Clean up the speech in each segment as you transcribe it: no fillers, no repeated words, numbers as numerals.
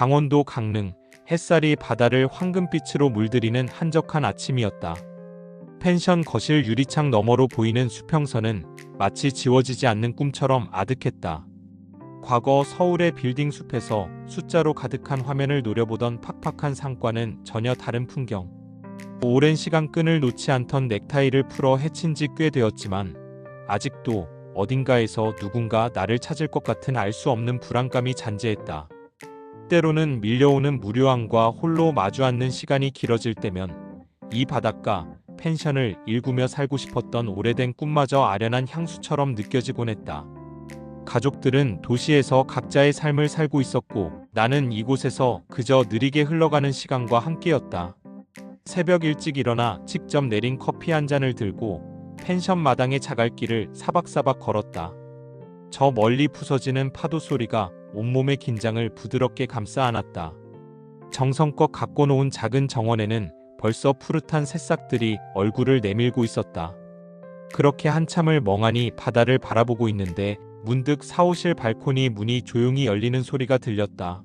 강원도 강릉, 햇살이 바다를 황금빛으로 물들이는 한적한 아침이었다. 펜션 거실 유리창 너머로 보이는 수평선은 마치 지워지지 않는 꿈처럼 아득했다. 과거 서울의 빌딩 숲에서 숫자로 가득한 화면을 노려보던 팍팍한 상과는 전혀 다른 풍경. 오랜 시간 끈을 놓지 않던 넥타이를 풀어 헤친 지 꽤 되었지만 아직도 어딘가에서 누군가 나를 찾을 것 같은 알 수 없는 불안감이 잔재했다. 때로는 밀려오는 무료함과 홀로 마주 앉는 시간이 길어질 때면 이 바닷가, 펜션을 일구며 살고 싶었던 오래된 꿈마저 아련한 향수처럼 느껴지곤 했다. 가족들은 도시에서 각자의 삶을 살고 있었고 나는 이곳에서 그저 느리게 흘러가는 시간과 함께였다. 새벽 일찍 일어나 직접 내린 커피 한 잔을 들고 펜션 마당의 자갈길을 사박사박 걸었다. 저 멀리 부서지는 파도 소리가 온몸의 긴장을 부드럽게 감싸 안았다. 정성껏 갖고 놓은 작은 정원에는 벌써 푸릇한 새싹들이 얼굴을 내밀고 있었다. 그렇게 한참을 멍하니 바다를 바라보고 있는데 문득 사무실 발코니 문이 조용히 열리는 소리가 들렸다.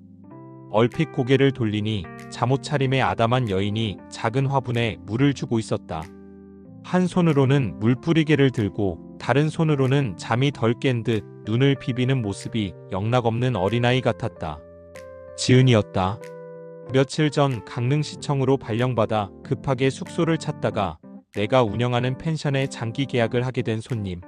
얼핏 고개를 돌리니 잠옷 차림의 아담한 여인이 작은 화분에 물을 주고 있었다. 한 손으로는 물뿌리개를 들고 다른 손으로는 잠이 덜 깬 듯 눈을 비비는 모습이 영락없는 어린아이 같았다. 지은이었다. 며칠 전 강릉시청으로 발령받아 급하게 숙소를 찾다가 내가 운영하는 펜션에 장기 계약을 하게 된 손님.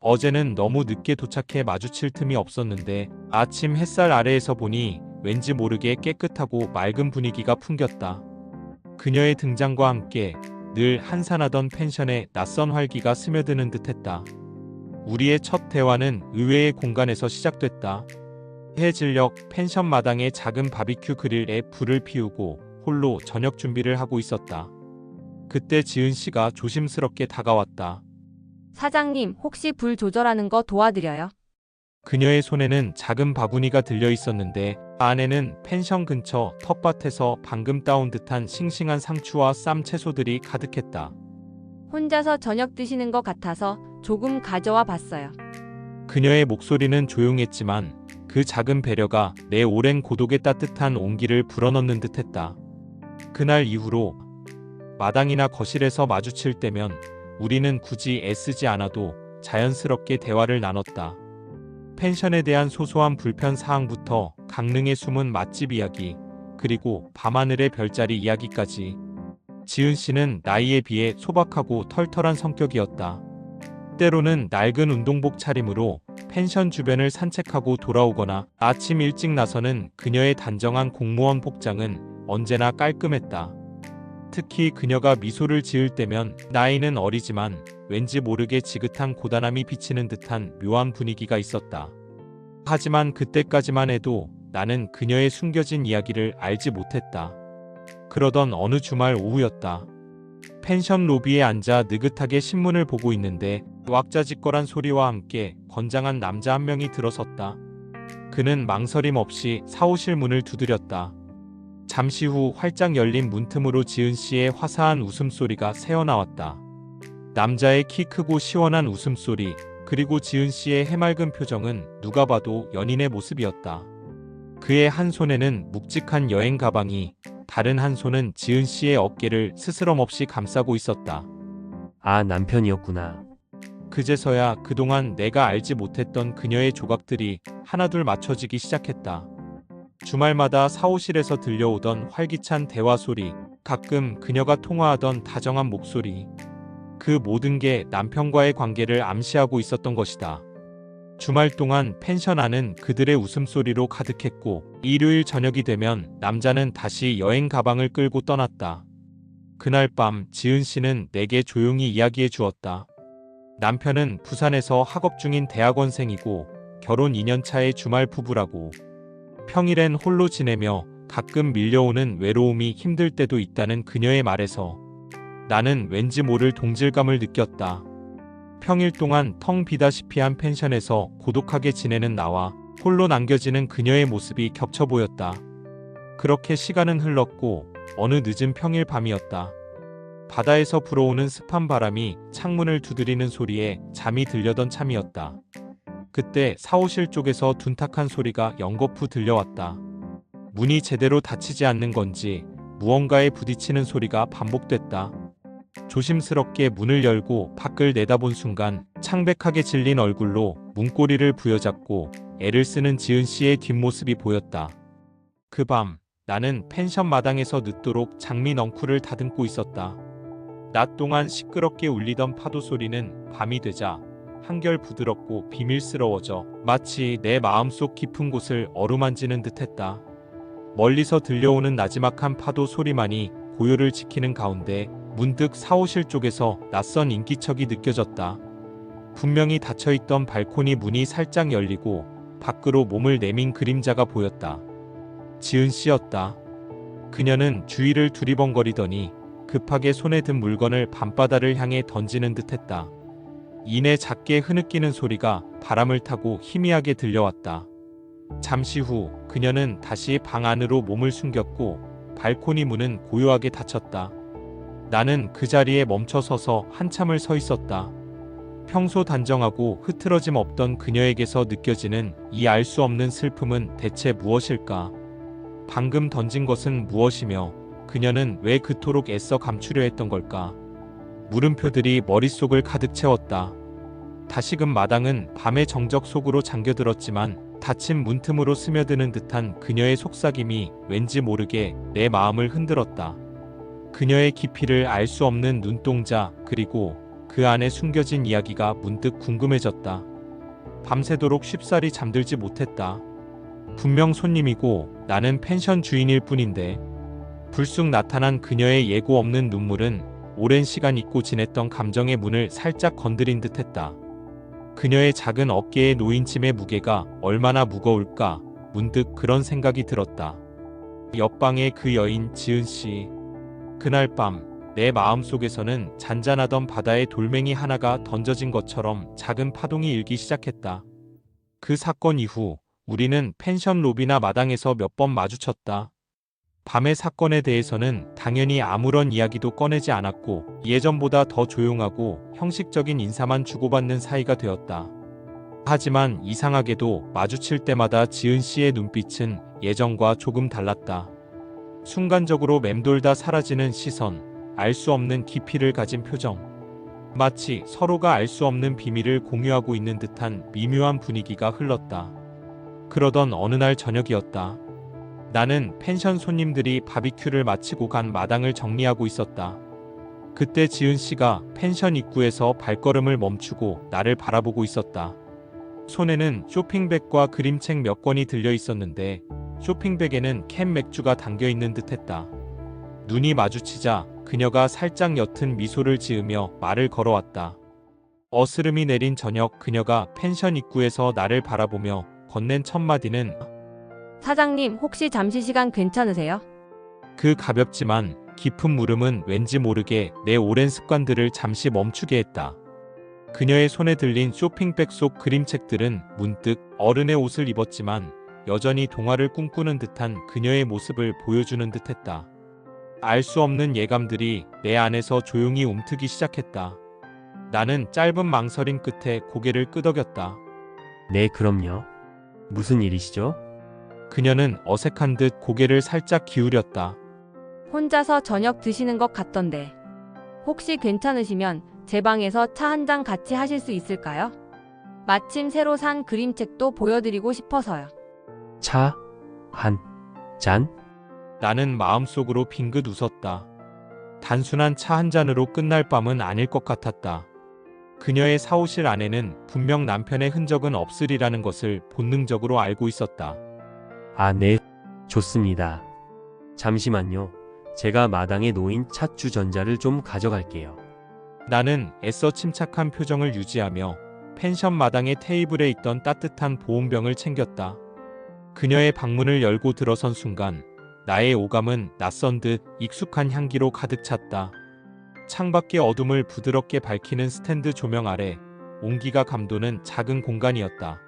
어제는 너무 늦게 도착해 마주칠 틈이 없었는데 아침 햇살 아래에서 보니 왠지 모르게 깨끗하고 맑은 분위기가 풍겼다. 그녀의 등장과 함께 늘 한산하던 펜션에 낯선 활기가 스며드는 듯했다. 우리의 첫 대화는 의외의 공간에서 시작됐다. 해질녘 펜션 마당의 작은 바비큐 그릴에 불을 피우고 홀로 저녁 준비를 하고 있었다. 그때 지은 씨가 조심스럽게 다가왔다. 사장님, 혹시 불 조절하는 거 도와드려요? 그녀의 손에는 작은 바구니가 들려 있었는데 안에는 펜션 근처 텃밭에서 방금 따온 듯한 싱싱한 상추와 쌈 채소들이 가득했다. 혼자서 저녁 드시는 것 같아서 조금 가져와 봤어요. 그녀의 목소리는 조용했지만 그 작은 배려가 내 오랜 고독의 따뜻한 온기를 불어넣는 듯했다. 그날 이후로 마당이나 거실에서 마주칠 때면 우리는 굳이 애쓰지 않아도 자연스럽게 대화를 나눴다. 펜션에 대한 소소한 불편 사항부터 강릉의 숨은 맛집 이야기, 그리고 밤하늘의 별자리 이야기까지. 지은 씨는 나이에 비해 소박하고 털털한 성격이었다. 때로는 낡은 운동복 차림으로 펜션 주변을 산책하고 돌아오거나 아침 일찍 나서는 그녀의 단정한 공무원 복장은 언제나 깔끔했다. 특히 그녀가 미소를 지을 때면 나이는 어리지만 왠지 모르게 지긋한 고단함이 비치는 듯한 묘한 분위기가 있었다. 하지만 그때까지만 해도 나는 그녀의 숨겨진 이야기를 알지 못했다. 그러던 어느 주말 오후였다. 펜션 로비에 앉아 느긋하게 신문을 보고 있는데 왁자지껄한 소리와 함께 건장한 남자 한 명이 들어섰다. 그는 망설임 없이 사무실 문을 두드렸다. 잠시 후 활짝 열린 문틈으로 지은 씨의 화사한 웃음소리가 새어나왔다. 남자의 키 크고 시원한 웃음소리, 그리고 지은 씨의 해맑은 표정은 누가 봐도 연인의 모습이었다. 그의 한 손에는 묵직한 여행 가방이, 다른 한 손은 지은 씨의 어깨를 스스럼없이 감싸고 있었다. 아, 남편이었구나. 그제서야 그동안 내가 알지 못했던 그녀의 조각들이 하나둘 맞춰지기 시작했다. 주말마다 사무실에서 들려오던 활기찬 대화 소리, 가끔 그녀가 통화하던 다정한 목소리. 그 모든 게 남편과의 관계를 암시하고 있었던 것이다. 주말 동안 펜션 안은 그들의 웃음소리로 가득했고 일요일 저녁이 되면 남자는 다시 여행 가방을 끌고 떠났다. 그날 밤 지은 씨는 내게 조용히 이야기해 주었다. 남편은 부산에서 학업 중인 대학원생이고 결혼 2년차의 주말 부부라고. 평일엔 홀로 지내며 가끔 밀려오는 외로움이 힘들 때도 있다는 그녀의 말에서 나는 왠지 모를 동질감을 느꼈다. 평일 동안 텅 비다시피 한 펜션에서 고독하게 지내는 나와 홀로 남겨지는 그녀의 모습이 겹쳐 보였다. 그렇게 시간은 흘렀고 어느 늦은 평일 밤이었다. 바다에서 불어오는 습한 바람이 창문을 두드리는 소리에 잠이 들려던 참이었다. 그때 사무실 쪽에서 둔탁한 소리가 연거푸 들려왔다. 문이 제대로 닫히지 않는 건지 무언가에 부딪히는 소리가 반복됐다. 조심스럽게 문을 열고 밖을 내다본 순간 창백하게 질린 얼굴로 문고리를 부여잡고 애를 쓰는 지은 씨의 뒷모습이 보였다. 그 밤 나는 펜션 마당에서 늦도록 장미 넝쿨을 다듬고 있었다. 낮 동안 시끄럽게 울리던 파도 소리는 밤이 되자 한결 부드럽고 비밀스러워져 마치 내 마음속 깊은 곳을 어루만지는 듯했다. 멀리서 들려오는 나지막한 파도 소리만이 고요를 지키는 가운데 문득 사무실 쪽에서 낯선 인기척이 느껴졌다. 분명히 닫혀있던 발코니 문이 살짝 열리고 밖으로 몸을 내민 그림자가 보였다. 지은 씨였다. 그녀는 주위를 두리번거리더니 급하게 손에 든 물건을 밤바다를 향해 던지는 듯했다. 이내 작게 흐느끼는 소리가 바람을 타고 희미하게 들려왔다. 잠시 후 그녀는 다시 방 안으로 몸을 숨겼고 발코니 문은 고요하게 닫혔다. 나는 그 자리에 멈춰 서서 한참을 서 있었다. 평소 단정하고 흐트러짐 없던 그녀에게서 느껴지는 이 알 수 없는 슬픔은 대체 무엇일까? 방금 던진 것은 무엇이며 그녀는 왜 그토록 애써 감추려 했던 걸까? 물음표들이 머릿속을 가득 채웠다. 다시금 마당은 밤의 정적 속으로 잠겨들었지만 닫힌 문틈으로 스며드는 듯한 그녀의 속삭임이 왠지 모르게 내 마음을 흔들었다. 그녀의 깊이를 알 수 없는 눈동자 그리고 그 안에 숨겨진 이야기가 문득 궁금해졌다. 밤새도록 쉽사리 잠들지 못했다. 분명 손님이고 나는 펜션 주인일 뿐인데 불쑥 나타난 그녀의 예고 없는 눈물은 오랜 시간 잊고 지냈던 감정의 문을 살짝 건드린 듯했다. 그녀의 작은 어깨에 놓인 짐의 무게가 얼마나 무거울까 문득 그런 생각이 들었다. 옆방의 그 여인 지은 씨. 그날 밤 내 마음속에서는 잔잔하던 바다에 돌멩이 하나가 던져진 것처럼 작은 파동이 일기 시작했다. 그 사건 이후 우리는 펜션 로비나 마당에서 몇 번 마주쳤다. 밤의 사건에 대해서는 당연히 아무런 이야기도 꺼내지 않았고 예전보다 더 조용하고 형식적인 인사만 주고받는 사이가 되었다. 하지만 이상하게도 마주칠 때마다 지은 씨의 눈빛은 예전과 조금 달랐다. 순간적으로 맴돌다 사라지는 시선, 알 수 없는 깊이를 가진 표정. 마치 서로가 알 수 없는 비밀을 공유하고 있는 듯한 미묘한 분위기가 흘렀다. 그러던 어느 날 저녁이었다. 나는 펜션 손님들이 바비큐를 마치고 간 마당을 정리하고 있었다. 그때 지은 씨가 펜션 입구에서 발걸음을 멈추고 나를 바라보고 있었다. 손에는 쇼핑백과 그림책 몇 권이 들려 있었는데 쇼핑백에는 캔 맥주가 담겨 있는 듯했다. 눈이 마주치자 그녀가 살짝 옅은 미소를 지으며 말을 걸어왔다. 어스름이 내린 저녁 그녀가 펜션 입구에서 나를 바라보며 건넨 첫 마디는 사장님, 혹시 잠시 시간 괜찮으세요? 그 가볍지만 깊은 물음은 왠지 모르게 내 오랜 습관들을 잠시 멈추게 했다. 그녀의 손에 들린 쇼핑백 속 그림책들은 문득 어른의 옷을 입었지만 여전히 동화를 꿈꾸는 듯한 그녀의 모습을 보여주는 듯했다. 알 수 없는 예감들이 내 안에서 조용히 움트기 시작했다. 나는 짧은 망설임 끝에 고개를 끄덕였다. 네, 그럼요. 무슨 일이시죠? 그녀는 어색한 듯 고개를 살짝 기울였다. 혼자서 저녁 드시는 것 같던데. 혹시 괜찮으시면 제 방에서 차 한 잔 같이 하실 수 있을까요? 마침 새로 산 그림책도 보여드리고 싶어서요. 차? 한 잔? 나는 마음속으로 빙긋 웃었다. 단순한 차 한 잔으로 끝날 밤은 아닐 것 같았다. 그녀의 사무실 안에는 분명 남편의 흔적은 없으리라는 것을 본능적으로 알고 있었다. 아, 네. 좋습니다. 잠시만요. 제가 마당에 놓인 차 주전자를 좀 가져갈게요. 나는 애써 침착한 표정을 유지하며 펜션 마당의 테이블에 있던 따뜻한 보온병을 챙겼다. 그녀의 방문을 열고 들어선 순간 나의 오감은 낯선 듯 익숙한 향기로 가득 찼다. 창밖의 어둠을 부드럽게 밝히는 스탠드 조명 아래 온기가 감도는 작은 공간이었다.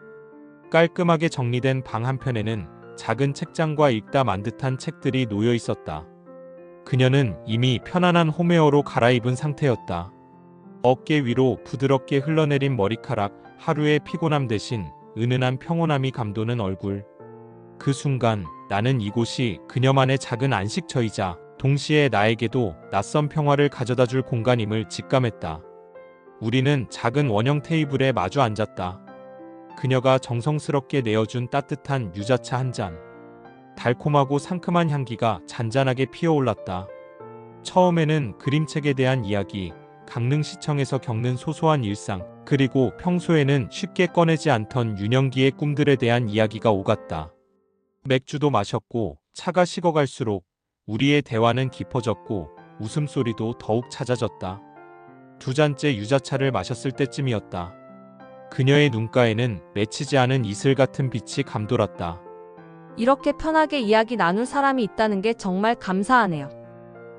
깔끔하게 정리된 방 한편에는 작은 책장과 읽다 만 듯한 책들이 놓여 있었다. 그녀는 이미 편안한 홈웨어로 갈아입은 상태였다. 어깨 위로 부드럽게 흘러내린 머리카락, 하루의 피곤함 대신 은은한 평온함이 감도는 얼굴. 그 순간 나는 이곳이 그녀만의 작은 안식처이자 동시에 나에게도 낯선 평화를 가져다 줄 공간임을 직감했다. 우리는 작은 원형 테이블에 마주 앉았다. 그녀가 정성스럽게 내어준 따뜻한 유자차 한 잔. 달콤하고 상큼한 향기가 잔잔하게 피어올랐다. 처음에는 그림책에 대한 이야기, 강릉시청에서 겪는 소소한 일상, 그리고 평소에는 쉽게 꺼내지 않던 윤영기의 꿈들에 대한 이야기가 오갔다. 맥주도 마셨고 차가 식어갈수록 우리의 대화는 깊어졌고 웃음소리도 더욱 잦아졌다. 두 잔째 유자차를 마셨을 때쯤이었다. 그녀의 눈가에는 맺히지 않은 이슬 같은 빛이 감돌았다. 이렇게 편하게 이야기 나눌 사람이 있다는 게 정말 감사하네요.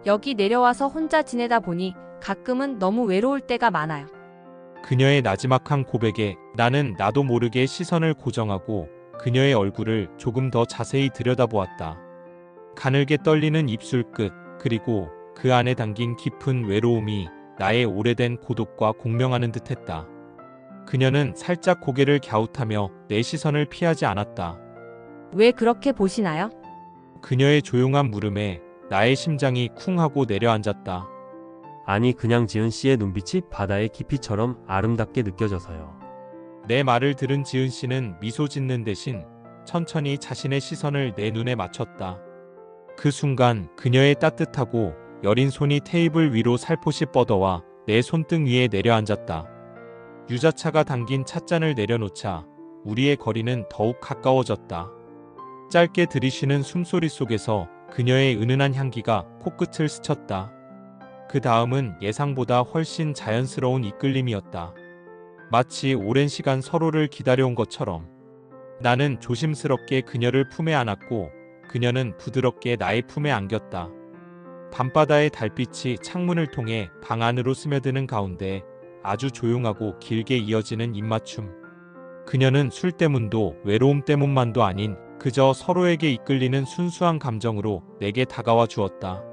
여기 내려와서 혼자 지내다 보니 가끔은 너무 외로울 때가 많아요. 그녀의 나지막한 고백에 나는 나도 모르게 시선을 고정하고 그녀의 얼굴을 조금 더 자세히 들여다보았다. 가늘게 떨리는 입술 끝, 그리고 그 안에 담긴 깊은 외로움이 나의 오래된 고독과 공명하는 듯했다. 그녀는 살짝 고개를 갸웃하며 내 시선을 피하지 않았다. 왜 그렇게 보시나요? 그녀의 조용한 물음에 나의 심장이 쿵 하고 내려앉았다. 아니 그냥 지은 씨의 눈빛이 바다의 깊이처럼 아름답게 느껴져서요. 내 말을 들은 지은 씨는 미소 짓는 대신 천천히 자신의 시선을 내 눈에 맞췄다. 그 순간 그녀의 따뜻하고 여린 손이 테이블 위로 살포시 뻗어와 내 손등 위에 내려앉았다. 유자차가 담긴 찻잔을 내려놓자 우리의 거리는 더욱 가까워졌다. 짧게 들이쉬는 숨소리 속에서 그녀의 은은한 향기가 코끝을 스쳤다. 그 다음은 예상보다 훨씬 자연스러운 이끌림이었다. 마치 오랜 시간 서로를 기다려온 것처럼. 나는 조심스럽게 그녀를 품에 안았고 그녀는 부드럽게 나의 품에 안겼다. 밤바다의 달빛이 창문을 통해 방 안으로 스며드는 가운데 아주 조용하고 길게 이어지는 입맞춤. 그녀는 술 때문도 외로움 때문만도 아닌 그저 서로에게 이끌리는 순수한 감정으로 내게 다가와 주었다.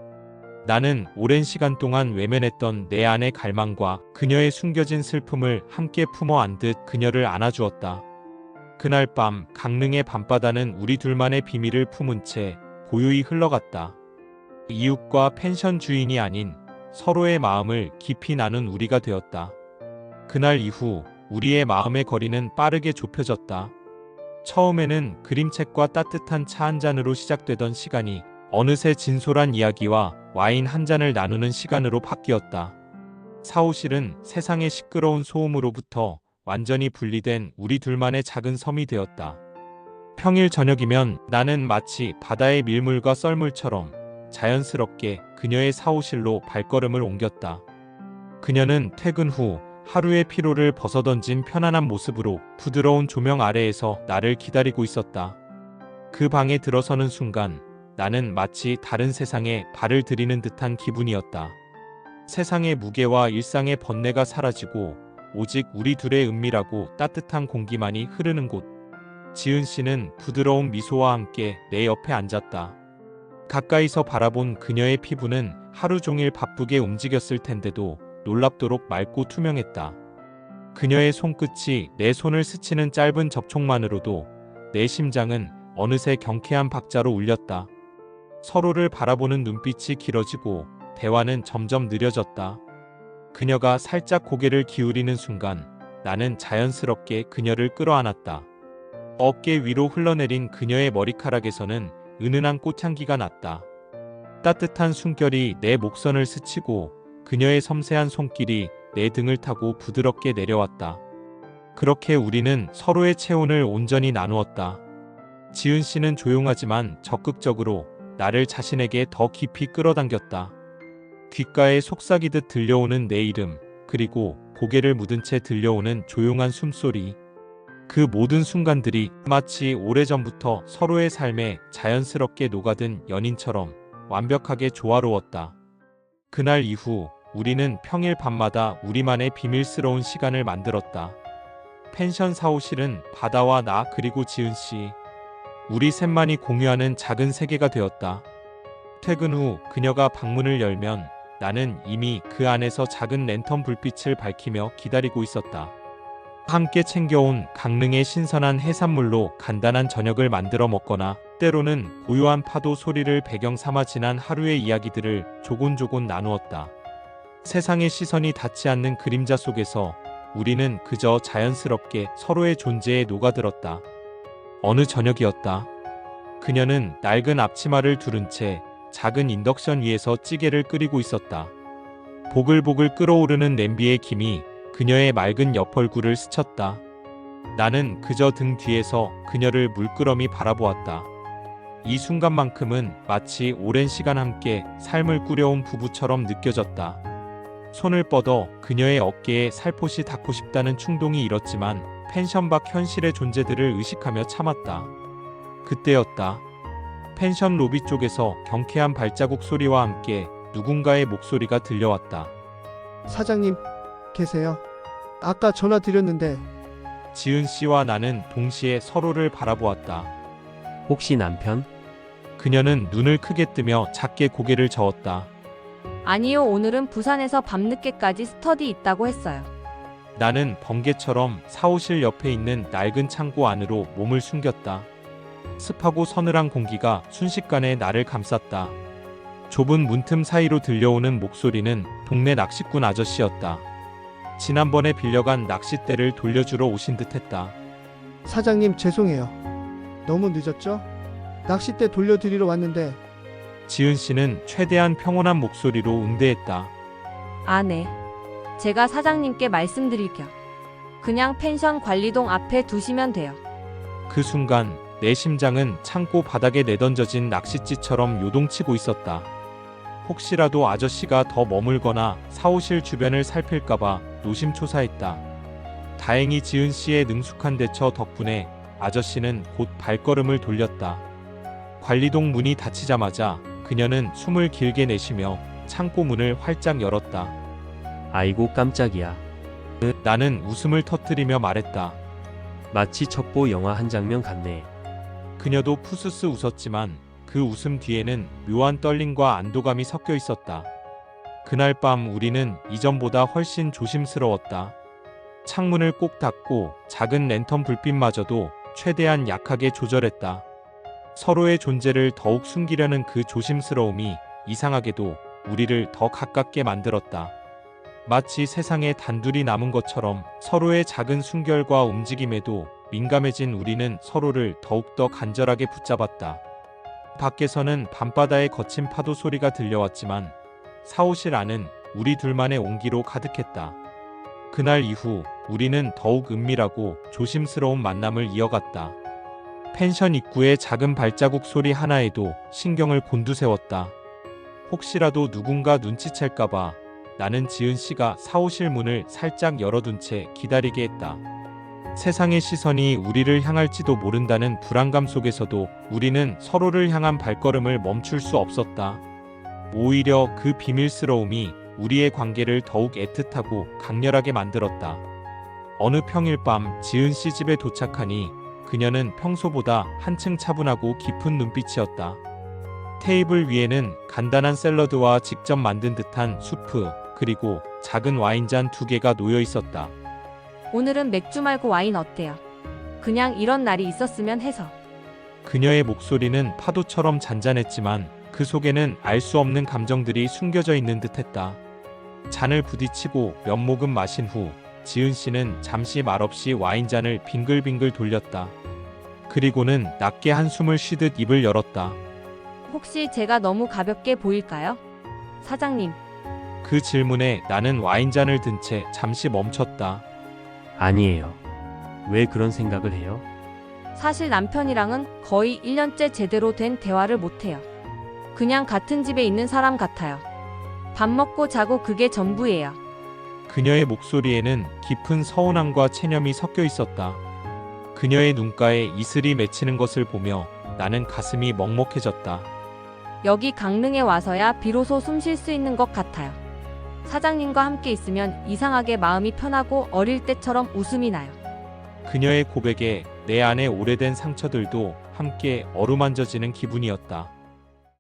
나는 오랜 시간 동안 외면했던 내 안의 갈망과 그녀의 숨겨진 슬픔을 함께 품어 안듯 그녀를 안아주었다. 그날 밤 강릉의 밤바다는 우리 둘만의 비밀을 품은 채 고요히 흘러갔다. 이웃과 펜션 주인이 아닌 서로의 마음을 깊이 나눈 우리가 되었다. 그날 이후 우리의 마음의 거리는 빠르게 좁혀졌다. 처음에는 그림책과 따뜻한 차 한 잔으로 시작되던 시간이 어느새 진솔한 이야기와 와인 한 잔을 나누는 시간으로 바뀌었다. 사무실은 세상의 시끄러운 소음으로부터 완전히 분리된 우리 둘만의 작은 섬이 되었다. 평일 저녁이면 나는 마치 바다의 밀물과 썰물처럼 자연스럽게 그녀의 사무실로 발걸음을 옮겼다. 그녀는 퇴근 후 하루의 피로를 벗어던진 편안한 모습으로 부드러운 조명 아래에서 나를 기다리고 있었다. 그 방에 들어서는 순간 나는 마치 다른 세상에 발을 들이는 듯한 기분이었다. 세상의 무게와 일상의 번뇌가 사라지고 오직 우리 둘의 은밀하고 따뜻한 공기만이 흐르는 곳. 지은 씨는 부드러운 미소와 함께 내 옆에 앉았다. 가까이서 바라본 그녀의 피부는 하루 종일 바쁘게 움직였을 텐데도 놀랍도록 맑고 투명했다. 그녀의 손끝이 내 손을 스치는 짧은 접촉만으로도 내 심장은 어느새 경쾌한 박자로 울렸다. 서로를 바라보는 눈빛이 길어지고 대화는 점점 느려졌다. 그녀가 살짝 고개를 기울이는 순간 나는 자연스럽게 그녀를 끌어안았다. 어깨 위로 흘러내린 그녀의 머리카락에서는 은은한 꽃향기가 났다. 따뜻한 숨결이 내 목선을 스치고 그녀의 섬세한 손길이 내 등을 타고 부드럽게 내려왔다. 그렇게 우리는 서로의 체온을 온전히 나누었다. 지은 씨는 조용하지만 적극적으로 나를 자신에게 더 깊이 끌어당겼다. 귓가에 속삭이듯 들려오는 내 이름, 그리고 고개를 묻은 채 들려오는 조용한 숨소리. 그 모든 순간들이 마치 오래전부터 서로의 삶에 자연스럽게 녹아든 연인처럼 완벽하게 조화로웠다. 그날 이후 우리는 평일 밤마다 우리만의 비밀스러운 시간을 만들었다. 펜션 사무실은 바다와 나 그리고 지은 씨, 우리 셋만이 공유하는 작은 세계가 되었다. 퇴근 후 그녀가 방문을 열면 나는 이미 그 안에서 작은 랜턴 불빛을 밝히며 기다리고 있었다. 함께 챙겨온 강릉의 신선한 해산물로 간단한 저녁을 만들어 먹거나 때로는 고요한 파도 소리를 배경 삼아 지난 하루의 이야기들을 조곤조곤 나누었다. 세상의 시선이 닿지 않는 그림자 속에서 우리는 그저 자연스럽게 서로의 존재에 녹아들었다. 어느 저녁이었다. 그녀는 낡은 앞치마를 두른 채 작은 인덕션 위에서 찌개를 끓이고 있었다. 보글보글 끓어오르는 냄비의 김이 그녀의 맑은 옆얼굴을 스쳤다. 나는 그저 등 뒤에서 그녀를 물끄러미 바라보았다. 이 순간만큼은 마치 오랜 시간 함께 삶을 꾸려온 부부처럼 느껴졌다. 손을 뻗어 그녀의 어깨에 살포시 닿고 싶다는 충동이 일었지만 펜션 밖 현실의 존재들을 의식하며 참았다. 그때였다. 펜션 로비 쪽에서 경쾌한 발자국 소리와 함께 누군가의 목소리가 들려왔다. 사장님, 계세요? 아까 전화 드렸는데. 지은 씨와 나는 동시에 서로를 바라보았다. 혹시 남편? 그녀는 눈을 크게 뜨며 작게 고개를 저었다. 아니요, 오늘은 부산에서 밤늦게까지 스터디 있다고 했어요. 나는 번개처럼 사무실 옆에 있는 낡은 창고 안으로 몸을 숨겼다. 습하고 서늘한 공기가 순식간에 나를 감쌌다. 좁은 문틈 사이로 들려오는 목소리는 동네 낚시꾼 아저씨였다. 지난번에 빌려간 낚싯대를 돌려주러 오신 듯했다. 사장님, 죄송해요. 너무 늦었죠? 낚싯대 돌려드리러 왔는데. 지은 씨는 최대한 평온한 목소리로 응대했다. 아, 네. 제가 사장님께 말씀드릴 겸 그냥 펜션 관리동 앞에 두시면 돼요. 그 순간 내 심장은 창고 바닥에 내던져진 낚싯지처럼 요동치고 있었다. 혹시라도 아저씨가 더 머물거나 사무실 주변을 살필까봐 노심초사했다. 다행히 지은 씨의 능숙한 대처 덕분에 아저씨는 곧 발걸음을 돌렸다. 관리동 문이 닫히자마자 그녀는 숨을 길게 내쉬며 창고 문을 활짝 열었다. 아이고 깜짝이야. 나는 웃음을 터뜨리며 말했다. 마치 첩보 영화 한 장면 같네. 그녀도 푸스스 웃었지만 그 웃음 뒤에는 묘한 떨림과 안도감이 섞여 있었다. 그날 밤 우리는 이전보다 훨씬 조심스러웠다. 창문을 꼭 닫고 작은 랜턴 불빛마저도 최대한 약하게 조절했다. 서로의 존재를 더욱 숨기려는 그 조심스러움이 이상하게도 우리를 더 가깝게 만들었다. 마치 세상에 단둘이 남은 것처럼 서로의 작은 숨결과 움직임에도 민감해진 우리는 서로를 더욱더 간절하게 붙잡았다. 밖에서는 밤바다의 거친 파도 소리가 들려왔지만 사무실 안은 우리 둘만의 온기로 가득했다. 그날 이후 우리는 더욱 은밀하고 조심스러운 만남을 이어갔다. 펜션 입구의 작은 발자국 소리 하나에도 신경을 곤두세웠다. 혹시라도 누군가 눈치챌까봐 나는 지은 씨가 사무실 문을 살짝 열어둔 채 기다리게 했다. 세상의 시선이 우리를 향할지도 모른다는 불안감 속에서도 우리는 서로를 향한 발걸음을 멈출 수 없었다. 오히려 그 비밀스러움이 우리의 관계를 더욱 애틋하고 강렬하게 만들었다. 어느 평일 밤 지은 씨 집에 도착하니 그녀는 평소보다 한층 차분하고 깊은 눈빛이었다. 테이블 위에는 간단한 샐러드와 직접 만든 듯한 수프, 그리고 작은 와인잔 2개가 놓여 있었다. 오늘은 맥주 말고 와인 어때요? 그냥 이런 날이 있었으면 해서. 그녀의 목소리는 파도처럼 잔잔했지만 그 속에는 알 수 없는 감정들이 숨겨져 있는 듯했다. 잔을 부딪히고 몇 모금 마신 후 지은 씨는 잠시 말없이 와인잔을 빙글빙글 돌렸다. 그리고는 낮게 한숨을 쉬듯 입을 열었다. 혹시 제가 너무 가볍게 보일까요? 사장님. 그 질문에 나는 와인잔을 든 채 잠시 멈췄다. 아니에요. 왜 그런 생각을 해요? 사실 남편이랑은 거의 1년째 제대로 된 대화를 못해요. 그냥 같은 집에 있는 사람 같아요. 밥 먹고 자고 그게 전부예요. 그녀의 목소리에는 깊은 서운함과 체념이 섞여 있었다. 그녀의 눈가에 이슬이 맺히는 것을 보며 나는 가슴이 먹먹해졌다. 여기 강릉에 와서야 비로소 숨 쉴 수 있는 것 같아요. 사장님과 함께 있으면 이상하게 마음이 편하고 어릴 때처럼 웃음이 나요. 그녀의 고백에 내 안의 오래된 상처들도 함께 어루만져지는 기분이었다.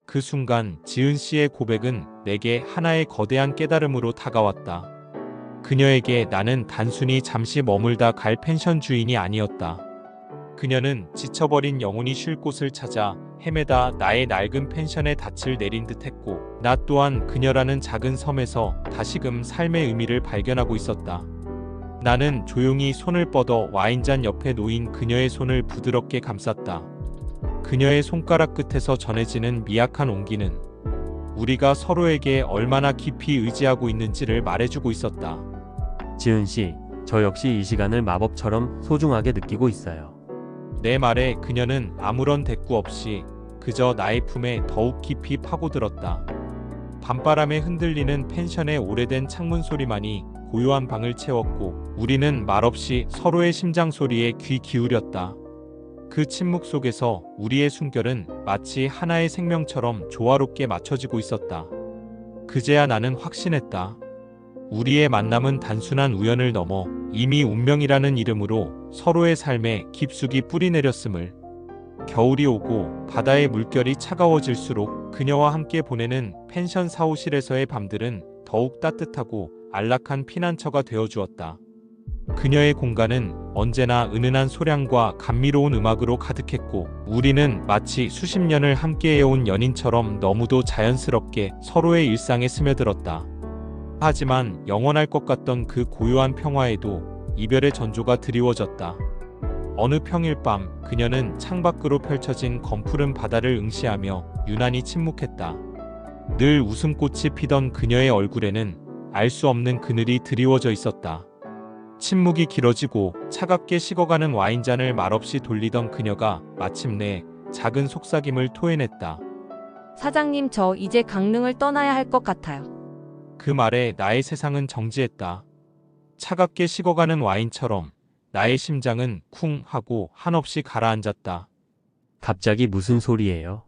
그 순간 지은 씨의 고백은 내게 하나의 거대한 깨달음으로 다가왔다. 그녀에게 나는 단순히 잠시 머물다 갈 펜션 주인이 아니었다. 그녀는 지쳐버린 영혼이 쉴 곳을 찾아 헤매다 나의 낡은 펜션에 닻을 내린 듯했고 나 또한 그녀라는 작은 섬에서 다시금 삶의 의미를 발견하고 있었다. 나는 조용히 손을 뻗어 와인잔 옆에 놓인 그녀의 손을 부드럽게 감쌌다. 그녀의 손가락 끝에서 전해지는 미약한 온기는 우리가 서로에게 얼마나 깊이 의지하고 있는지를 말해주고 있었다. 지은 씨, 저 역시 이 시간을 마법처럼 소중하게 느끼고 있어요. 내 말에 그녀는 아무런 대꾸 없이 그저 나의 품에 더욱 깊이 파고들었다. 밤바람에 흔들리는 펜션의 오래된 창문 소리만이 고요한 방을 채웠고 우리는 말없이 서로의 심장 소리에 귀 기울였다. 그 침묵 속에서 우리의 숨결은 마치 하나의 생명처럼 조화롭게 맞춰지고 있었다. 그제야 나는 확신했다. 우리의 만남은 단순한 우연을 넘어 이미 운명이라는 이름으로 서로의 삶에 깊숙이 뿌리내렸음을. 겨울이 오고 바다의 물결이 차가워질수록 그녀와 함께 보내는 펜션 사무실에서의 밤들은 더욱 따뜻하고 안락한 피난처가 되어주었다. 그녀의 공간은 언제나 은은한 소량과 감미로운 음악으로 가득했고 우리는 마치 수십 년을 함께해온 연인처럼 너무도 자연스럽게 서로의 일상에 스며들었다. 하지만 영원할 것 같던 그 고요한 평화에도 이별의 전조가 드리워졌다. 어느 평일 밤 그녀는 창밖으로 펼쳐진 검푸른 바다를 응시하며 유난히 침묵했다. 늘 웃음꽃이 피던 그녀의 얼굴에는 알 수 없는 그늘이 드리워져 있었다. 침묵이 길어지고 차갑게 식어가는 와인잔을 말없이 돌리던 그녀가 마침내 작은 속삭임을 토해냈다. 사장님, 저 이제 강릉을 떠나야 할 것 같아요. 그 말에 나의 세상은 정지했다. 차갑게 식어가는 와인처럼 나의 심장은 쿵 하고 한없이 가라앉았다. 갑자기 무슨 소리예요?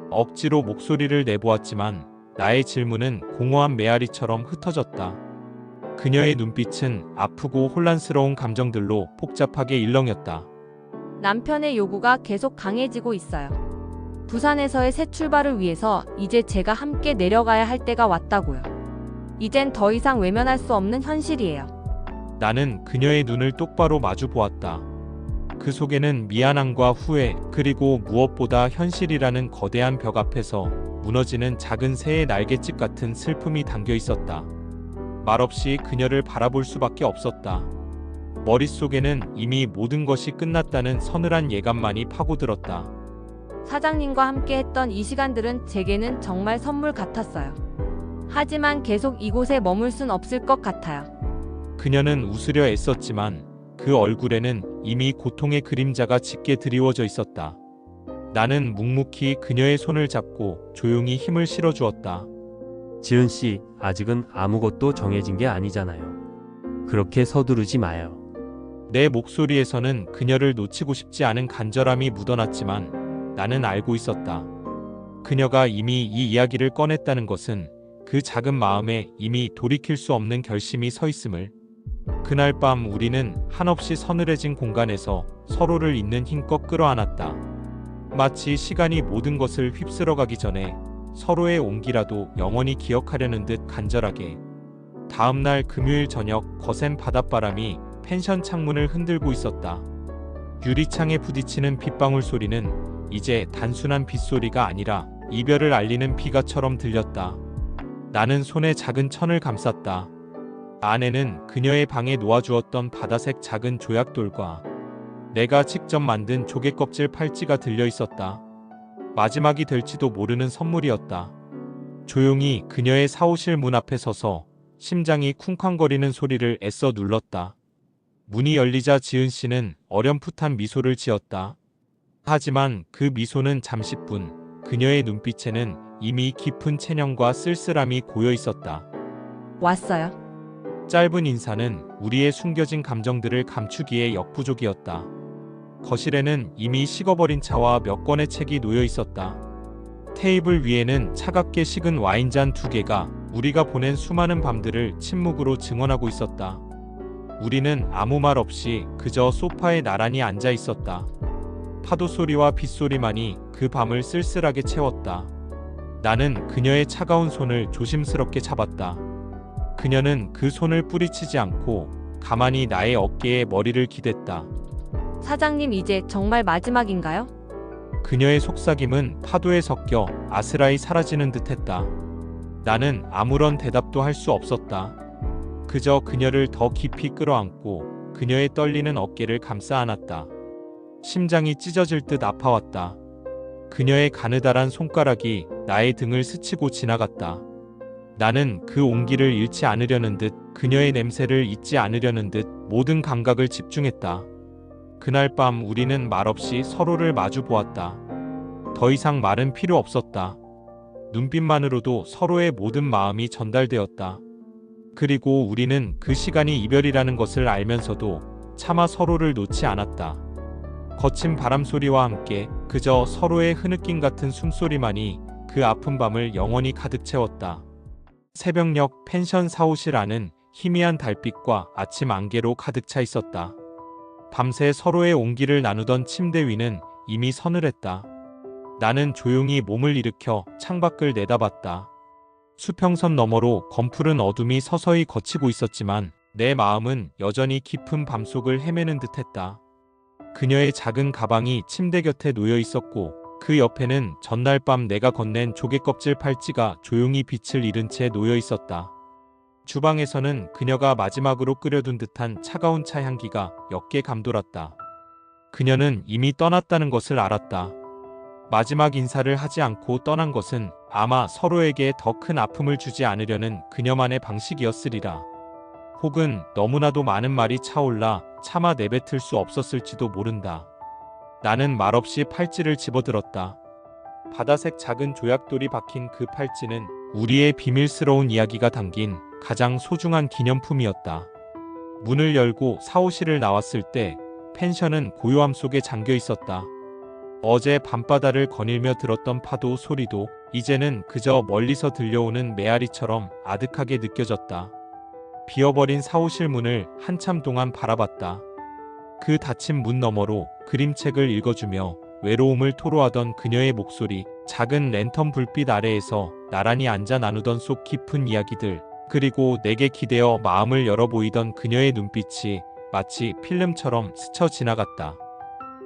억지로 목소리를 내보았지만 나의 질문은 공허한 메아리처럼 흩어졌다. 그녀의 눈빛은 아프고 혼란스러운 감정들로 복잡하게 일렁였다. 남편의 요구가 계속 강해지고 있어요. 부산에서의 새 출발을 위해서 이제 제가 함께 내려가야 할 때가 왔다고요. 이젠 더 이상 외면할 수 없는 현실이에요. 나는 그녀의 눈을 똑바로 마주 보았다. 그 속에는 미안함과 후회, 그리고 무엇보다 현실이라는 거대한 벽 앞에서 무너지는 작은 새의 날갯짓 같은 슬픔이 담겨 있었다. 말없이 그녀를 바라볼 수밖에 없었다. 머릿속에는 이미 모든 것이 끝났다는 서늘한 예감만이 파고들었다. 사장님과 함께 했던 이 시간들은 제게는 정말 선물 같았어요. 하지만 계속 이곳에 머물 순 없을 것 같아요. 그녀는 웃으려 애썼지만 그 얼굴에는 이미 고통의 그림자가 짙게 드리워져 있었다. 나는 묵묵히 그녀의 손을 잡고 조용히 힘을 실어주었다. 지은 씨, 아직은 아무것도 정해진 게 아니잖아요. 그렇게 서두르지 마요. 내 목소리에서는 그녀를 놓치고 싶지 않은 간절함이 묻어났지만 나는 알고 있었다. 그녀가 이미 이 이야기를 꺼냈다는 것은 그 작은 마음에 이미 돌이킬 수 없는 결심이 서 있음을. 그날 밤 우리는 한없이 서늘해진 공간에서 서로를 있는 힘껏 끌어안았다. 마치 시간이 모든 것을 휩쓸어가기 전에 서로의 온기라도 영원히 기억하려는 듯 간절하게. 다음날 금요일 저녁 거센 바닷바람이 펜션 창문을 흔들고 있었다. 유리창에 부딪히는 빗방울 소리는 이제 단순한 빗소리가 아니라 이별을 알리는 비가처럼 들렸다. 나는 손에 작은 천을 감쌌다. 안에는 그녀의 방에 놓아주었던 바다색 작은 조약돌과 내가 직접 만든 조개껍질 팔찌가 들려 있었다. 마지막이 될지도 모르는 선물이었다. 조용히 그녀의 사무실 문 앞에 서서 심장이 쿵쾅거리는 소리를 애써 눌렀다. 문이 열리자 지은 씨는 어렴풋한 미소를 지었다. 하지만 그 미소는 잠시뿐. 그녀의 눈빛에는 이미 깊은 체념과 쓸쓸함이 고여 있었다. 왔어요. 짧은 인사는 우리의 숨겨진 감정들을 감추기에 역부족이었다. 거실에는 이미 식어버린 차와 몇 권의 책이 놓여 있었다. 테이블 위에는 차갑게 식은 와인잔 2개가 우리가 보낸 수많은 밤들을 침묵으로 증언하고 있었다. 우리는 아무 말 없이 그저 소파에 나란히 앉아 있었다. 파도 소리와 빗소리만이 그 밤을 쓸쓸하게 채웠다. 나는 그녀의 차가운 손을 조심스럽게 잡았다. 그녀는 그 손을 뿌리치지 않고 가만히 나의 어깨에 머리를 기댔다. 사장님, 이제 정말 마지막인가요? 그녀의 속삭임은 파도에 섞여 아스라이 사라지는 듯했다. 나는 아무런 대답도 할 수 없었다. 그저 그녀를 더 깊이 끌어안고 그녀의 떨리는 어깨를 감싸 안았다. 심장이 찢어질 듯 아파왔다. 그녀의 가느다란 손가락이 나의 등을 스치고 지나갔다. 나는 그 온기를 잃지 않으려는 듯, 그녀의 냄새를 잊지 않으려는 듯 모든 감각을 집중했다. 그날 밤 우리는 말없이 서로를 마주 보았다. 더 이상 말은 필요 없었다. 눈빛만으로도 서로의 모든 마음이 전달되었다. 그리고 우리는 그 시간이 이별이라는 것을 알면서도 차마 서로를 놓지 않았다. 거친 바람 소리와 함께 그저 서로의 흐느낌 같은 숨소리만이 그 아픈 밤을 영원히 가득 채웠다. 새벽녘 펜션 사무실 안은 희미한 달빛과 아침 안개로 가득 차 있었다. 밤새 서로의 온기를 나누던 침대 위는 이미 서늘했다. 나는 조용히 몸을 일으켜 창밖을 내다봤다. 수평선 너머로 검푸른 어둠이 서서히 걷히고 있었지만 내 마음은 여전히 깊은 밤속을 헤매는 듯했다. 그녀의 작은 가방이 침대 곁에 놓여 있었고 그 옆에는 전날 밤 내가 건넨 조개껍질 팔찌가 조용히 빛을 잃은 채 놓여 있었다. 주방에서는 그녀가 마지막으로 끓여둔 듯한 차가운 차 향기가 옅게 감돌았다. 그녀는 이미 떠났다는 것을 알았다. 마지막 인사를 하지 않고 떠난 것은 아마 서로에게 더 큰 아픔을 주지 않으려는 그녀만의 방식이었으리라. 혹은 너무나도 많은 말이 차올라 차마 내뱉을 수 없었을지도 모른다. 나는 말없이 팔찌를 집어들었다. 바다색 작은 조약돌이 박힌 그 팔찌는 우리의 비밀스러운 이야기가 담긴 가장 소중한 기념품이었다. 문을 열고 사무실을 나왔을 때 펜션은 고요함 속에 잠겨 있었다. 어제 밤바다를 거닐며 들었던 파도 소리도 이제는 그저 멀리서 들려오는 메아리처럼 아득하게 느껴졌다. 비어버린 사무실 문을 한참 동안 바라봤다. 그 닫힌 문 너머로 그림책을 읽어주며 외로움을 토로하던 그녀의 목소리, 작은 랜턴 불빛 아래에서 나란히 앉아 나누던 속 깊은 이야기들, 그리고 내게 기대어 마음을 열어 보이던 그녀의 눈빛이 마치 필름처럼 스쳐 지나갔다.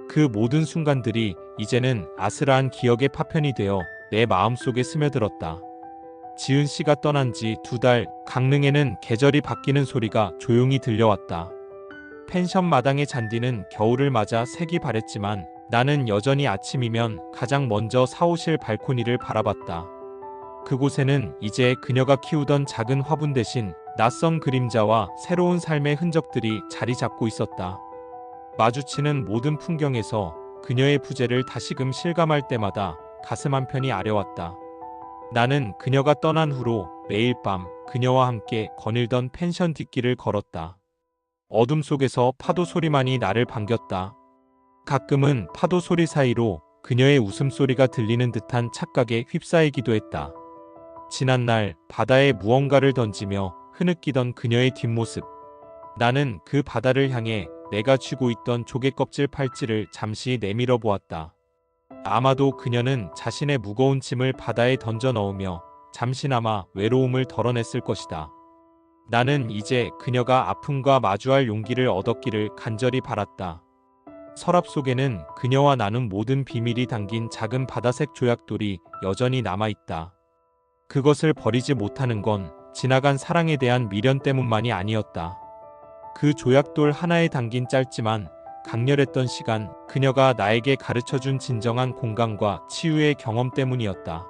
그 모든 순간들이 이제는 아스라한 기억의 파편이 되어 내 마음속에 스며들었다. 지은 씨가 떠난 지 2달, 강릉에는 계절이 바뀌는 소리가 조용히 들려왔다. 펜션 마당의 잔디는 겨울을 맞아 색이 바랬지만 나는 여전히 아침이면 가장 먼저 사무실 발코니를 바라봤다. 그곳에는 이제 그녀가 키우던 작은 화분 대신 낯선 그림자와 새로운 삶의 흔적들이 자리 잡고 있었다. 마주치는 모든 풍경에서 그녀의 부재를 다시금 실감할 때마다 가슴 한편이 아려왔다. 나는 그녀가 떠난 후로 매일 밤 그녀와 함께 거닐던 펜션 뒷길을 걸었다. 어둠 속에서 파도 소리만이 나를 반겼다. 가끔은 파도 소리 사이로 그녀의 웃음소리가 들리는 듯한 착각에 휩싸이기도 했다. 지난날 바다에 무언가를 던지며 흐느끼던 그녀의 뒷모습. 나는 그 바다를 향해 내가 쥐고 있던 조개껍질 팔찌를 잠시 내밀어 보았다. 아마도 그녀는 자신의 무거운 짐을 바다에 던져 넣으며 잠시나마 외로움을 덜어냈을 것이다. 나는 이제 그녀가 아픔과 마주할 용기를 얻었기를 간절히 바랐다. 서랍 속에는 그녀와 나눈 모든 비밀이 담긴 작은 바다색 조약돌이 여전히 남아있다. 그것을 버리지 못하는 건 지나간 사랑에 대한 미련 때문만이 아니었다. 그 조약돌 하나에 담긴 짧지만 강렬했던 시간, 그녀가 나에게 가르쳐준 진정한 공감과 치유의 경험 때문이었다.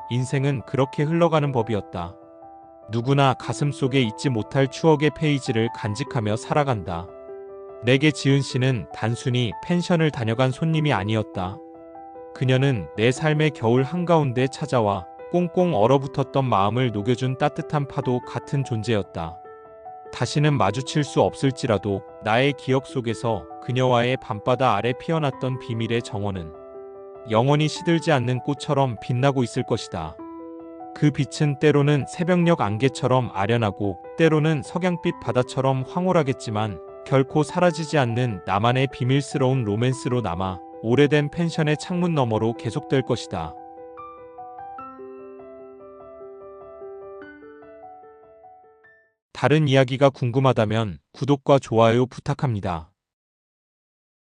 인생은 그렇게 흘러가는 법이었다. 누구나 가슴속에 잊지 못할 추억의 페이지를 간직하며 살아간다. 내게 지은 씨는 단순히 펜션을 다녀간 손님이 아니었다. 그녀는 내 삶의 겨울 한가운데 찾아와 꽁꽁 얼어붙었던 마음을 녹여준 따뜻한 파도 같은 존재였다. 다시는 마주칠 수 없을지라도 나의 기억 속에서 그녀와의 밤바다 아래 피어났던 비밀의 정원은 영원히 시들지 않는 꽃처럼 빛나고 있을 것이다. 그 빛은 때로는 새벽녘 안개처럼 아련하고 때로는 석양빛 바다처럼 황홀하겠지만 결코 사라지지 않는 나만의 비밀스러운 로맨스로 남아 오래된 펜션의 창문 너머로 계속될 것이다. 다른 이야기가 궁금하다면 구독과 좋아요 부탁합니다.